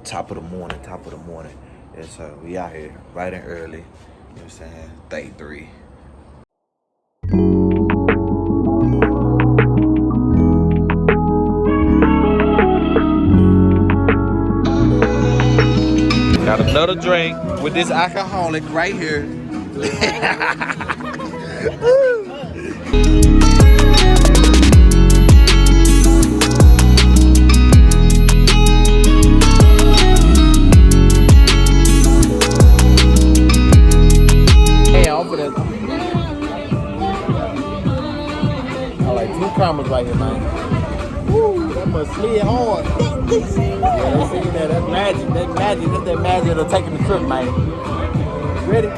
Top of the morning, top of the morning. Yes, sir. We out here bright and early. You know what I'm saying? 33. Got another drink with this alcoholic right here. I like 2 cameras right here, man. Woo, that must slid hard. Yeah, they see that. That's magic. That's magic. That's that magic of taking the trip, man. Ready?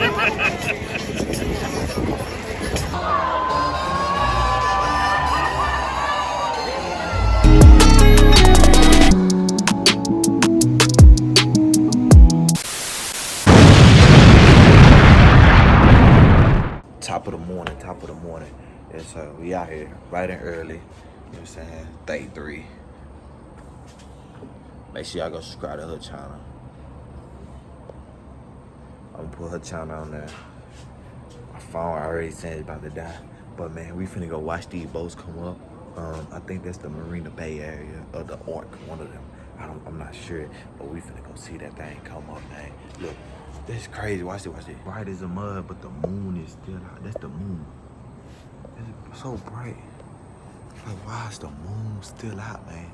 Top of the morning, top of the morning. Yes, sir. We out here bright and early. You know what I'm saying? 33. Make sure y'all go subscribe to her channel. I'm gonna put her channel on there. My phone already saying it's about to die. But man, we finna go watch these boats come up. I think that's the Marina Bay area or the Ark, one of them. I'm not sure, but we finna go see that thing come up, man. Look, this is crazy. Watch this, watch this. Bright as the mud, but the moon is still out. That's the moon. It's so bright. Like, why is the moon still out, man?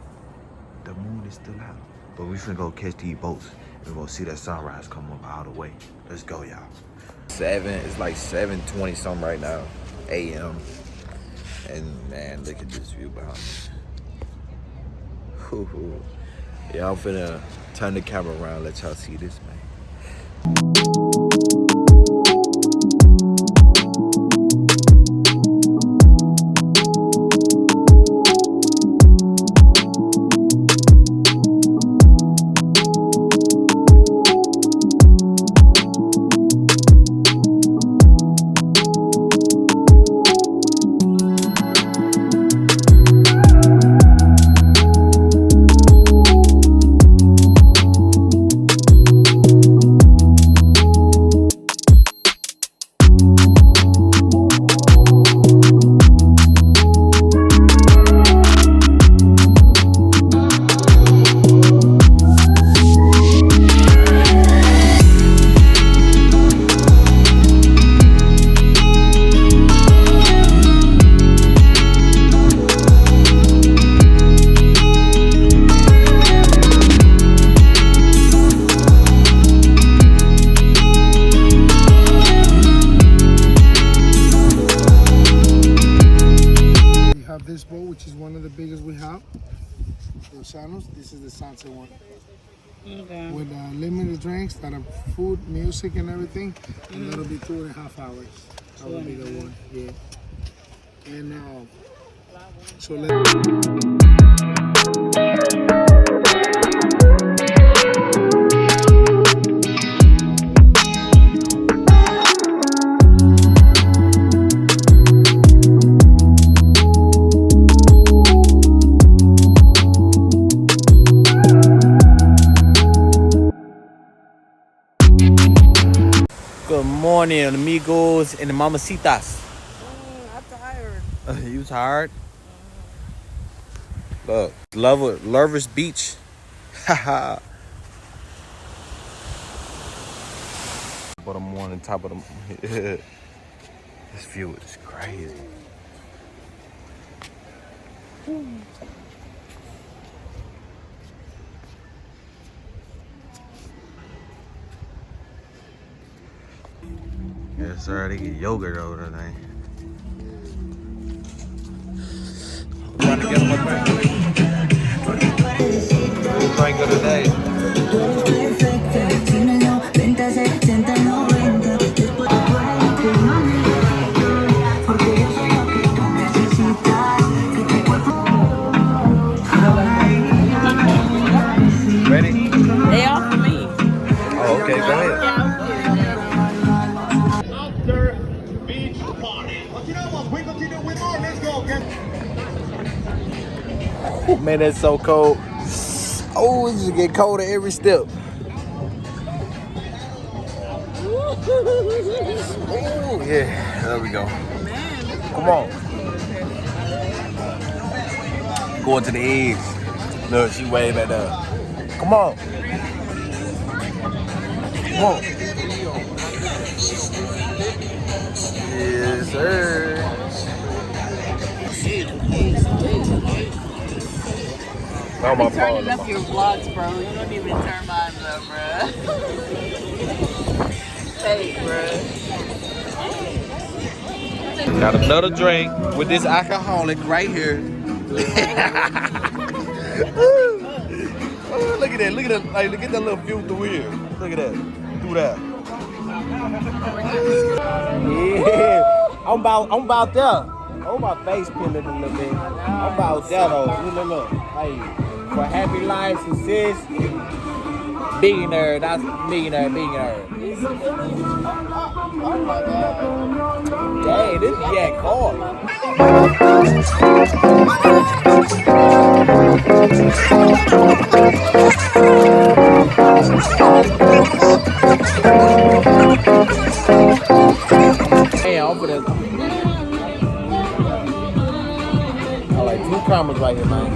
The moon is still out. But we finna go catch these boats and go see that sunrise come up all the way. Let's go, y'all. It's like 7:20 something right now, a.m. And man, look at this view behind me. Ooh. Yeah, I'm finna turn the camera around, let y'all see this, man. This boat, which is one of the biggest we have, Los Llanos. This is the sunset one. Okay. With limited drinks, that are food, music, and everything, and that'll be 2.5 hours. That will be the one, yeah. And so Good morning, amigos and mamacitas. I'm tired. You tired? Look, Lovers Beach. Haha. Top of the morning, top of the this view is crazy. Yes, sir. They get yogurt over there, man. Trying to get them up. Drink of the day. Ready? They offer me. Oh, okay. Go ahead. Man, that's so cold. Oh, it just get colder every step. Oh, yeah. There we go. Come on. Going to the edge. Look, she way back there. Come on. Come on. Yes, sir. I be turning up your vlogs, bro. You don't even turn mine up, bro. Hey, bro. Got another drink with this alcoholic right here. Oh, look at that! Look at that! Like, look at that little view through here. Look at that! Through that. Yeah, I'm about there. Oh, my face peeling a little bit. I'm about there though. Look. Hey, for happy life, success, billionaire. That's millionaire. Dang, this yak hard. Hey, I'm for that. I like 2 cameras right here, man.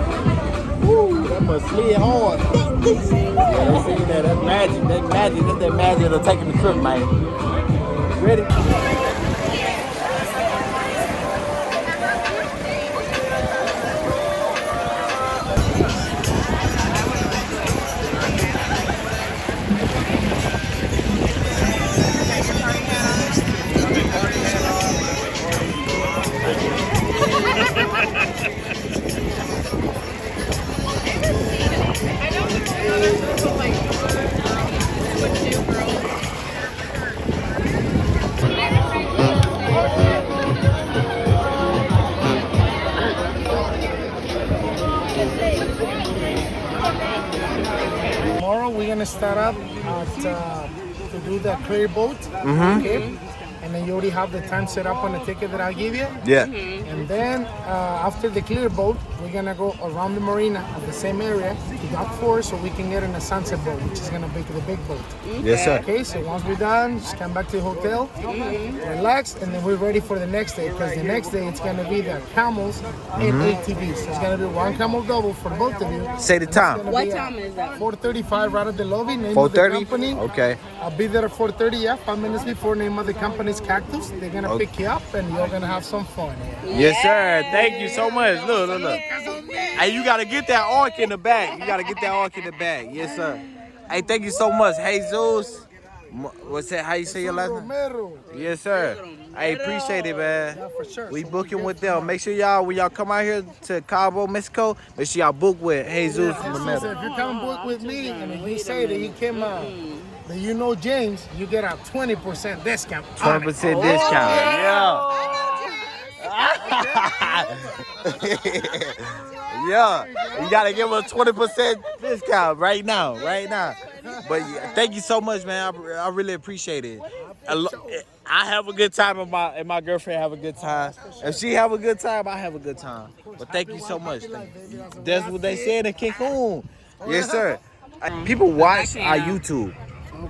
Woo, that must slid hard. Yeah, they see that. That's magic. That's that magic of taking the trip, man. Ready? Tomorrow we're gonna start up to do the clear boat. Okay. And then you already have the time set up on the ticket that I'll give you. Yeah. And then after the clear boat, we're gonna go around the marina at the same area to Dock 4 so we can get in a sunset boat, which is gonna be the big boat. Yes, sir. Okay, so once we're done, just come back to the hotel, relax, and then we're ready for the next day, because the next day it's gonna be the camels and ATVs. So it's gonna be 1 camel double for both of you. Say the time. What time is that? 4:35 right at the lobby, name of the 4:30? company. Okay. I'll be there at 4:30, yeah, 5 minutes before. Name of the company's Cactus. They're gonna pick you up and you're gonna have some fun. Yes, sir. Thank you so much. Look. Hey, you gotta get that arc in the back. Yes, sir. Hey, thank you so much. Jesus. What's that? How you say your last name? Romero. Yes, sir. I appreciate it, man. Yeah, for sure. We So booking with get them. Make sure y'all, when y'all come out here to Cabo, Mexico, make sure y'all book with Jesus So Romero. if you come book with me and if you say that you came that you know James, you get a 20% discount. 20% discount. Yeah. Yeah. You gotta give us 20% discount right now. But yeah, thank you so much, man. I really appreciate it. I have a good time and my girlfriend have a good time. If she have a good time, I have a good time. But thank you so much. That's what they said in Cancun. Yes, sir. People watch our YouTube.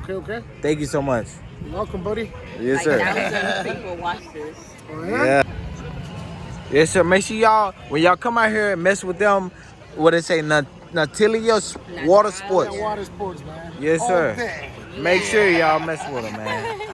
Okay. Thank you so much. You're welcome, buddy. Yes, Like sir. thousands of people watch this. Oh, Yeah. Yes, sir. Make sure y'all, when y'all come out here and mess with them, what they say, Natilia's Water Sports. Water sports, man. Yes, sir. All day. Make sure y'all mess with them, man.